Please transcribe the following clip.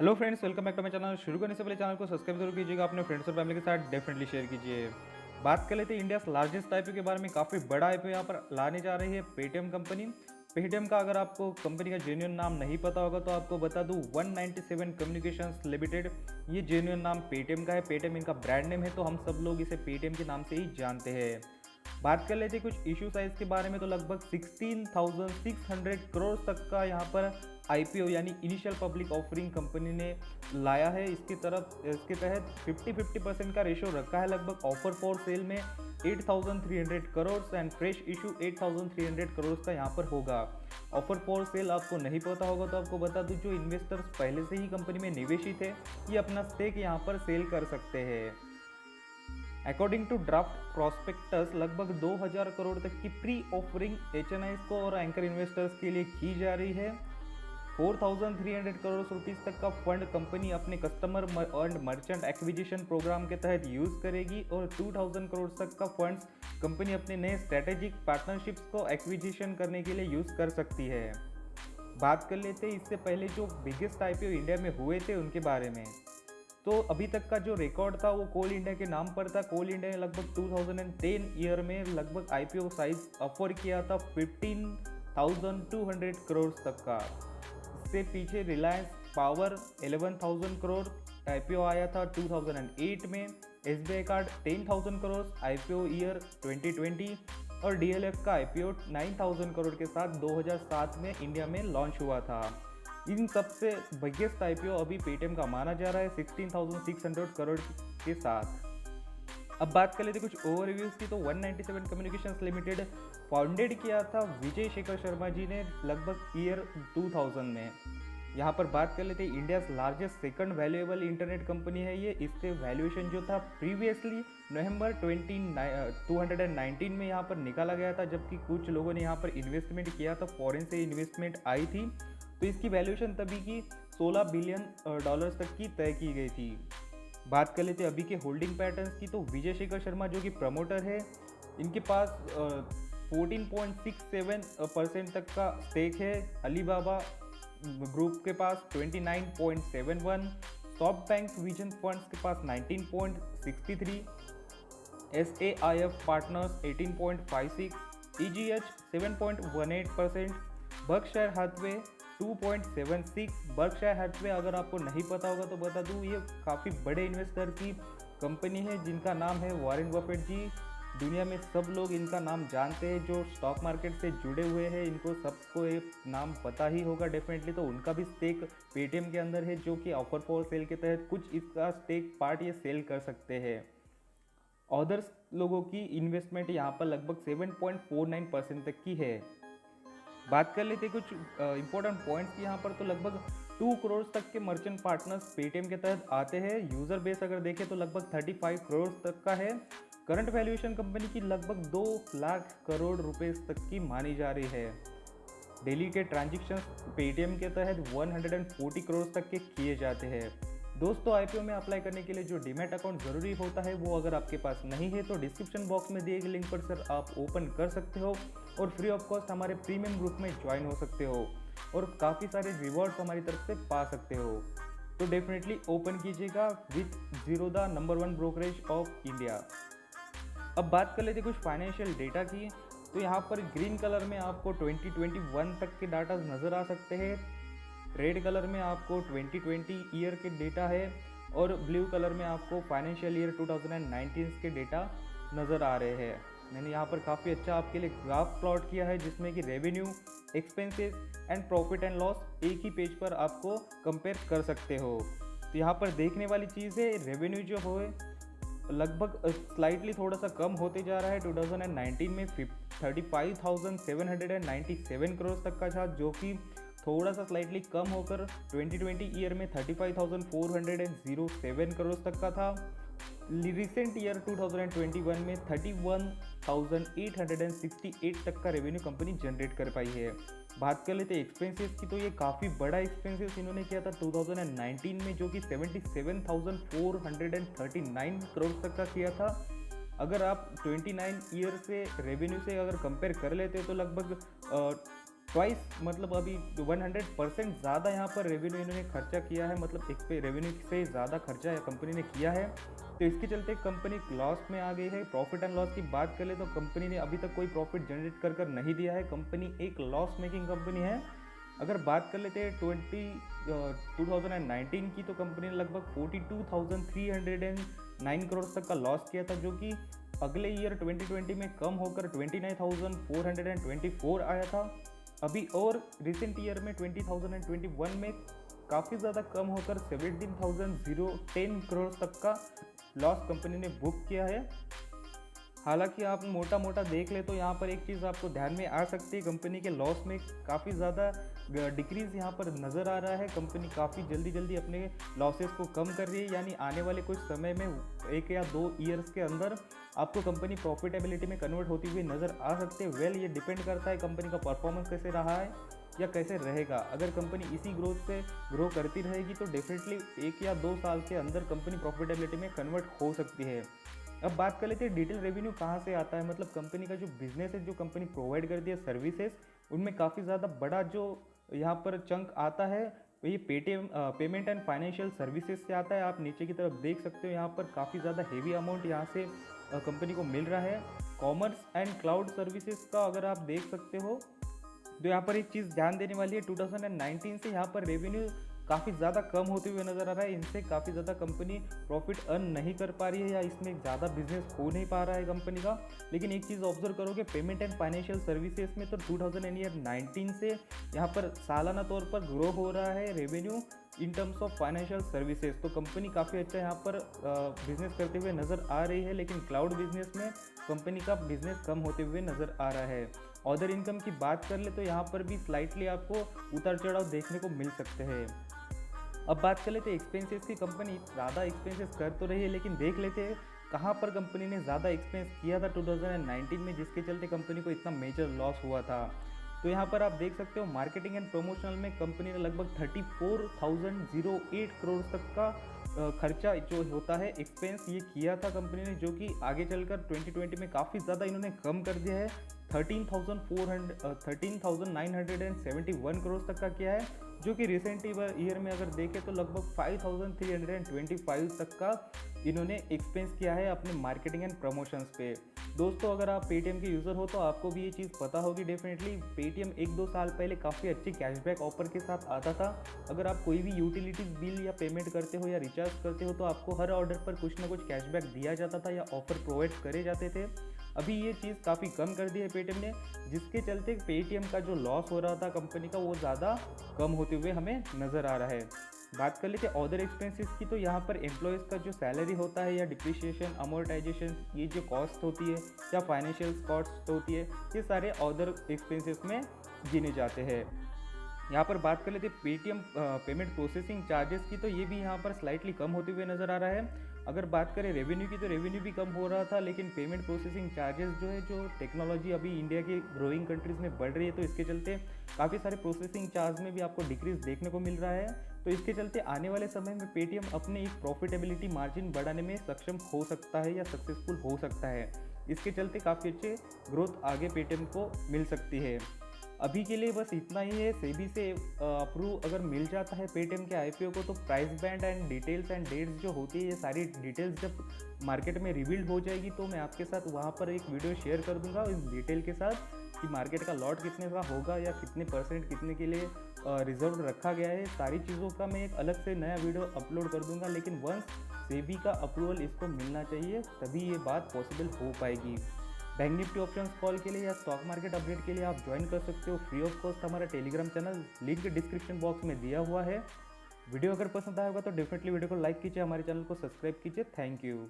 Hello friends, welcome back to my channel. शुरू करने से पहले चैनल को सब्सक्राइब जरूर कीजिएगा, अपने फ्रेंड्स और फैमिली के साथ डेफिनेटली शेयर कीजिए। बात कर लेते हैं इंडिया लार्जेस्ट आईपीओ के बारे में। काफ़ी बड़ा आईपीओ यहाँ पर लाने जा रही है पेटीएम कंपनी। पेटीएम का अगर आपको कंपनी का जेन्युइन नाम नहीं पता होगा तो आपको बता दूं, 197 कम्युनिकेशंस लिमिटेड, ये जेन्युइन नाम पेटीएम का है। पेटीएम इनका ब्रांड नेम है, तो हम सब लोग इसे पेटीएम के नाम से ही जानते हैं। बात कर लेते हैं कुछ इशू साइज के बारे में, तो लगभग 16,600 करोड़ तक का यहाँ पर आईपीओ यानी इनिशियल पब्लिक ऑफरिंग कंपनी ने लाया है। इसके तहत 50-50% का रेशो रखा है। लगभग ऑफर फॉर सेल में 8,300 crore and fresh issue 8,300 crore का यहाँ पर होगा। ऑफर फॉर सेल आपको नहीं पता होगा तो आपको बता दूं, जो इन्वेस्टर्स पहले से ही कंपनी में निवेशित है ये अपना स्टेक यहाँ पर सेल कर सकते हैं। अकॉर्डिंग टू ड्राफ्ट प्रोस्पेक्टस, लगभग 2,000 करोड़ तक की प्री ऑफरिंग एचएनआईज को और एंकर इन्वेस्टर्स के लिए की जा रही है। 4,300 करोड़ रुपीस तक का फंड कंपनी अपने customer and merchant acquisition program के तहत यूज करेगी और 2,000 करोड़ तक का फंड्स कंपनी अपने नए स्ट्रेटेजिक पार्टनरशिप्स को एक्विजिशन करने के लिए यूज कर सकती है। बात कर लेते हैं इससे पहले जो बिगेस्ट आईपीओ इंडिया में हुए थे उनके बारे में। तो अभी तक का जो रिकॉर्ड था वो कोल इंडिया के नाम पर था। कोल इंडिया ने लगभग 2010 ईयर में लगभग आईपीओ साइज ऑफर किया था 15,200 करोड़ तक का। इससे पीछे रिलायंस पावर 11,000 करोड़ आईपीओ आया था 2008 में। SBI card 10,000 crore IPO year 2020 और डीएलएफ का आईपीओ 9,000 करोड़ के साथ 2007 में इंडिया में लॉन्च हुआ था। इन सबसे बिगेस्ट आईपीओ अभी पेटीएम का माना जा रहा है 16,600 करोड़ के साथ। अब बात कर लेते कुछ ओवरव्यूज की, तो 197 कम्युनिकेशंस लिमिटेड फाउंडेड किया था विजय शेखर शर्मा जी ने लगभग ईयर 2000 में। यहाँ पर बात कर लेते हैं India largest second valuable internet company है ये। इसके वैल्यूएशन जो था प्रीवियसली नवंबर 219 में यहाँ पर निकाला गया था, जबकि कुछ लोगों ने यहाँ पर इन्वेस्टमेंट किया था, फॉरेन से इन्वेस्टमेंट आई थी, तो इसकी वैल्यूएशन तभी की $16 बिलियन तक की तय की गई थी। बात कर लेते हैं अभी के होल्डिंग पैटर्न्स की, तो विजय शेखर शर्मा जो कि प्रमोटर है, इनके पास 14.67% तक का स्टेक है। अलीबाबा ग्रुप के पास 29.71, सॉफ्ट बैंक विजन फंड्स के पास 19.63, SAIF partners 18.56, EGH 7.18%, Berkshire Hathaway 2.76। Berkshire Hathaway अगर आपको नहीं पता होगा तो बता दूं, ये काफ़ी बड़े इन्वेस्टर की कंपनी है जिनका नाम है वॉरेन बफेट जी। दुनिया में सब लोग इनका नाम जानते हैं, जो स्टॉक मार्केट से जुड़े हुए हैं इनको सबको ये नाम पता ही होगा डेफिनेटली। तो उनका भी स्टेक पेटीएम के अंदर है, जो कि ऑफर फॉर सेल के तहत कुछ इसका स्टेक पार्ट ये सेल कर सकते हैं। अदर्स लोगों की इन्वेस्टमेंट यहाँ पर लगभग 7.49% तक की है। बात कर लेते कुछ इंपॉर्टेंट पॉइंट्स की यहाँ पर, तो लगभग 2 करोड़ तक के मर्चेंट पार्टनर्स पेटीएम के तहत आते हैं। यूजर बेस अगर देखें तो लगभग 35 करोड़ तक का है। करंट वैल्यूएशन कंपनी की लगभग 2 लाख करोड़ रुपए तक की मानी जा रही है। डेली के ट्रांजेक्शन्स पेटीएम के तहत 140 करोड़ तक के किए जाते हैं। दोस्तों, आईपीओ में अप्लाई करने के लिए जो डीमैट अकाउंट ज़रूरी होता है वो अगर आपके पास नहीं है तो डिस्क्रिप्शन बॉक्स में दिए गए लिंक पर सर आप ओपन कर सकते हो और फ्री ऑफ कॉस्ट हमारे प्रीमियम ग्रुप में ज्वाइन हो सकते हो और काफ़ी सारे रिवॉर्ड्स हमारी तरफ से पा सकते हो। तो डेफिनेटली ओपन कीजिएगा with Zerodha number 1 brokerage of India. अब बात कर लेते कुछ फाइनेंशियल डेटा की, तो यहाँ पर ग्रीन कलर में आपको 2021 तक के डाटा नज़र आ सकते हैं, रेड कलर में आपको 2020 ईयर के डेटा है और ब्लू कलर में आपको फाइनेंशियल ईयर 2019 के डेटा नज़र आ रहे हैं। मैंने यहाँ पर काफ़ी अच्छा आपके लिए ग्राफ प्लॉट किया है जिसमें कि revenue, expenses and profit and loss एक ही पेज पर आपको कंपेयर कर सकते हो। तो यहाँ पर देखने वाली चीज़ है, रेवेन्यू जो हो लगभग स्लाइटली थोड़ा सा कम होते जा रहा है। 2019 में 35,797 करोड़ तक का था, जो कि थोड़ा सा स्लाइटली कम होकर 2020 ईयर में 35,407 करोड़ तक का था। रिसेंट ईयर 2021 में 31,868 तक का रेवेन्यू कंपनी जनरेट कर पाई है। बात कर लेते हैं एक्सपेंसेस की, तो ये काफ़ी बड़ा एक्सपेंसेस इन्होंने किया था 2019 में, जो कि 77,439 करोड़ तक का किया था। अगर आप 29 ईयर से रेवेन्यू से अगर कंपेयर कर लेते हो तो लगभग ट्वाइस मतलब अभी 100% ज़्यादा यहाँ पर रेवेन्यू इन्होंने खर्चा किया है, मतलब एक पे रेवेन्यू से ज़्यादा खर्चा कंपनी ने किया है। तो इसके चलते कंपनी लॉस में आ गई है। प्रॉफिट एंड लॉस की बात करें तो कंपनी ने अभी तक कोई प्रॉफिट जनरेट कर नहीं दिया है। कंपनी एक लॉस मेकिंग कंपनी है। अगर बात कर लेते हैं 2019 की, तो कंपनी ने लगभग 42,309 करोड़ तक का लॉस किया था, जो कि अगले ईयर 2020 में कम होकर 29,424 आया था। अभी और रिसेंट ईयर में 2021 में काफ़ी ज़्यादा कम होकर 17,010 करोड़ तक का लॉस कंपनी ने बुक किया है। हालांकि आप मोटा मोटा देख ले तो यहाँ पर एक चीज़ आपको ध्यान में आ सकती है, कंपनी के लॉस में काफ़ी ज़्यादा डिक्रीज़ यहाँ पर नज़र आ रहा है। कंपनी काफ़ी जल्दी अपने लॉसेस को कम कर रही है, यानी आने वाले कुछ समय में 1 या 2 ईयर्स के अंदर आपको कंपनी प्रॉफिटेबिलिटी में कन्वर्ट होती हुई नज़र आ सकती है। वेल, ये डिपेंड करता है कंपनी का परफॉर्मेंस कैसे रहा है या कैसे रहेगा। अगर कंपनी इसी ग्रोथ से ग्रो करती रहेगी तो डेफिनेटली 1 या 2 साल के अंदर कंपनी प्रॉफिटेबिलिटी में कन्वर्ट हो सकती है। अब बात कर लेते हैं डिटेल रेवेन्यू कहाँ से आता है, मतलब कंपनी का जो बिजनेस है, जो कंपनी प्रोवाइड करती है सर्विसेज, उनमें काफ़ी ज़्यादा बड़ा जो यहाँ पर चंक आता है ये Paytm payment and financial services से आता है। आप नीचे की तरफ देख सकते हो, यहाँ पर काफ़ी ज़्यादा हेवी अमाउंट यहाँ से कंपनी को मिल रहा है। कॉमर्स एंड क्लाउड सर्विसेज का अगर आप देख सकते हो तो यहाँ पर एक चीज़ ध्यान देने वाली है, 2019 से यहाँ पर रेवेन्यू काफ़ी ज़्यादा कम होते हुए नज़र आ रहा है। इनसे काफ़ी ज़्यादा कंपनी प्रॉफिट अर्न नहीं कर पा रही है या इसमें ज़्यादा बिजनेस हो नहीं पा रहा है कंपनी का। लेकिन एक चीज़ ऑब्जर्व करोगे पेमेंट एंड फाइनेंशियल सर्विसेज में, तो 2019 से यहाँ पर सालाना तौर पर ग्रो हो रहा है revenue in terms of financial services. तो कंपनी काफ़ी अच्छा यहाँ पर बिजनेस करते हुए नज़र आ रही है। लेकिन क्लाउड बिजनेस में कंपनी का बिजनेस कम होते हुए नज़र आ रहा है। अदर इनकम की बात कर ले तो यहाँ पर भी स्लाइटली आपको उतार चढ़ाव देखने को मिल सकते हैं। अब बात कर लेते हैं एक्सपेंसेस की। कंपनी ज़्यादा एक्सपेंसेस कर तो रही है, लेकिन देख लेते हैं कहाँ पर कंपनी ने ज़्यादा एक्सपेंस किया था 2019 में, जिसके चलते कंपनी को इतना मेजर लॉस हुआ था। तो यहाँ पर आप देख सकते हो मार्केटिंग एंड प्रमोशनल में कंपनी ने लगभग 34,008 करोड़ तक का खर्चा जो होता है एक्सपेंस ये किया था कंपनी ने, जो कि आगे चलकर 2020 में काफ़ी ज़्यादा इन्होंने कम कर दिया है। 13,971 करोड़ तक का किया है, जो कि रिसेंट ईयर में अगर देखें तो लगभग 5,325 तक का इन्होंने एक्सपेंस किया है अपने मार्केटिंग एंड प्रमोशंस पे। दोस्तों, अगर आप पेटीएम के यूज़र हो तो आपको भी ये चीज़ पता होगी डेफिनेटली, पेटीएम 1-2 साल पहले काफ़ी अच्छे कैशबैक ऑफर के साथ आता था। अगर आप कोई भी यूटिलिटीज़ बिल या पेमेंट करते हो या रिचार्ज करते हो तो आपको हर ऑर्डर पर कुछ ना कुछ कैशबैक दिया जाता था या ऑफर प्रोवाइड करे जाते थे। अभी ये चीज़ काफ़ी कम कर दी है पेटीएम ने, जिसके चलते पेटीएम का जो लॉस हो रहा था कंपनी का वो ज़्यादा कम होते हुए हमें नज़र आ रहा है। बात कर लेते हैं अदर एक्सपेंसेस की, तो यहाँ पर एम्प्लॉयज़ का जो सैलरी होता है या डिप्रिशिएशन, अमोर्टाइजेशन, ये जो कॉस्ट होती है या फाइनेंशियल कॉस्ट होती है, ये सारे अदर एक्सपेंसेस में गिने जाते हैं। यहाँ पर बात कर लेते हैं पेटीएम पेमेंट प्रोसेसिंग चार्जेस की, तो ये भी यहाँ पर स्लाइटली कम होते हुए नज़र आ रहा है। अगर बात करें रेवेन्यू की तो रेवेन्यू भी कम हो रहा था, लेकिन पेमेंट प्रोसेसिंग चार्जेस जो है, जो टेक्नोलॉजी अभी इंडिया की ग्रोइंग कंट्रीज़ में बढ़ रही है, तो इसके चलते काफ़ी सारे प्रोसेसिंग चार्ज में भी आपको डिक्रीज देखने को मिल रहा है। तो इसके चलते आने वाले समय में पेटीएम अपने एक प्रॉफिटेबिलिटी मार्जिन बढ़ाने में सक्षम हो सकता है या सक्सेसफुल हो सकता है। इसके चलते काफ़ी अच्छे ग्रोथ आगे पेटीएम को मिल सकती है। अभी के लिए बस इतना ही है। सेबी से अप्रूव अगर मिल जाता है पेटीएम के आईपीओ को, तो price band and details and dates जो होती है, ये सारी डिटेल्स जब मार्केट में रिवील्ड हो जाएगी तो मैं आपके साथ वहाँ पर एक वीडियो शेयर कर दूंगा इस डिटेल के साथ कि मार्केट का लॉट कितने का होगा या कितने परसेंट कितने के लिए रिजर्व रखा गया है। सारी चीज़ों का मैं एक अलग से नया वीडियो अपलोड कर दूंगा, लेकिन वंस सेबी का अप्रूवल इसको मिलना चाहिए, तभी ये बात पॉसिबल हो पाएगी। बैंक निफ्टी ऑप्शंस कॉल के लिए या स्टॉक मार्केट अपडेट के लिए आप ज्वाइन कर सकते हो फ्री ऑफ कॉस्ट हमारा Telegram channel, link description box में दिया हुआ है। वीडियो अगर पसंद आया होगा तो डेफिनेटली वीडियो को लाइक कीजिए, हमारे चैनल को सब्सक्राइब कीजिए। Thank you.